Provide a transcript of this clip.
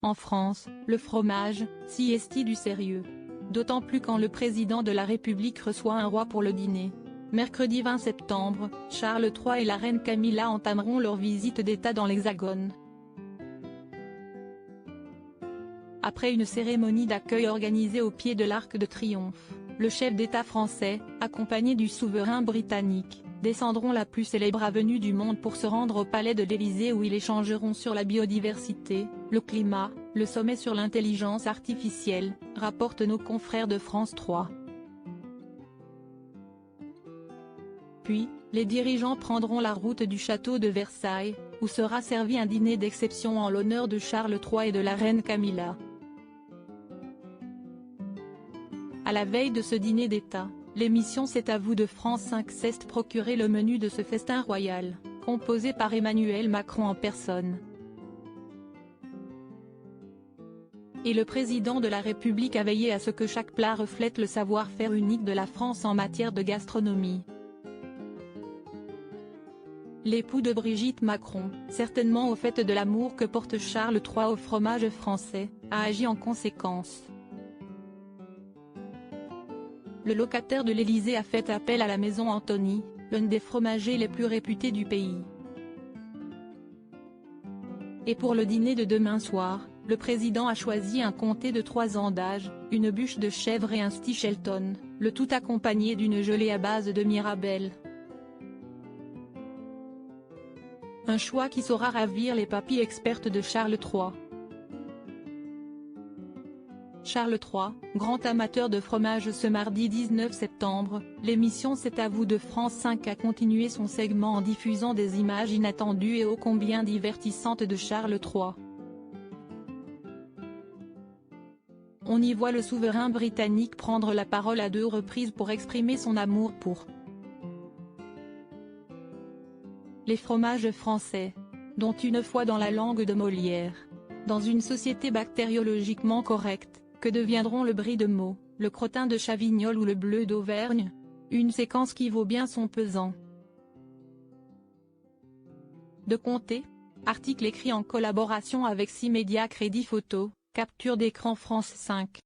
En France, le fromage, si est-il du sérieux. D'autant plus quand le président de la République reçoit un roi pour le dîner. Mercredi 20 septembre, Charles III et la reine Camilla entameront leur visite d'État dans l'Hexagone. Après une cérémonie d'accueil organisée au pied de l'Arc de Triomphe, le chef d'État français, accompagné du souverain britannique, descendront la plus célèbre avenue du monde pour se rendre au palais de l'Élysée où ils échangeront sur la biodiversité, le climat, le sommet sur l'intelligence artificielle, rapportent nos confrères de France 3. Puis, les dirigeants prendront la route du château de Versailles, où sera servi un dîner d'exception en l'honneur de Charles III et de la reine Camilla. À la veille de ce dîner d'État, l'émission C'est à vous de France 5 s'est procuré le menu de ce festin royal, composé par Emmanuel Macron en personne. Et le président de la République a veillé à ce que chaque plat reflète le savoir-faire unique de la France en matière de gastronomie. L'époux de Brigitte Macron, certainement au fait de l'amour que porte Charles III au fromage français, a agi en conséquence. Le locataire de l'Élysée a fait appel à la maison Anthony, l'un des fromagers les plus réputés du pays. Et pour le dîner de demain soir, le président a choisi un comté de 3 ans d'âge, une bûche de chèvre et un Stichelton, le tout accompagné d'une gelée à base de Mirabelle. Un choix qui saura ravir les papilles expertes de Charles III. Charles III, grand amateur de fromage. Ce mardi 19 septembre, l'émission C'est à vous de France 5 a continué son segment en diffusant des images inattendues et ô combien divertissantes de Charles III. On y voit le souverain britannique prendre la parole à 2 reprises pour exprimer son amour pour les fromages français, dont une fois dans la langue de Molière. Dans une société bactériologiquement correcte, que deviendront le brie de Meaux, le crottin de Chavignol ou le bleu d'Auvergne? Une séquence qui vaut bien son pesant de comté. Article écrit en collaboration avec 6 médias. Crédit photo, capture d'écran France 5.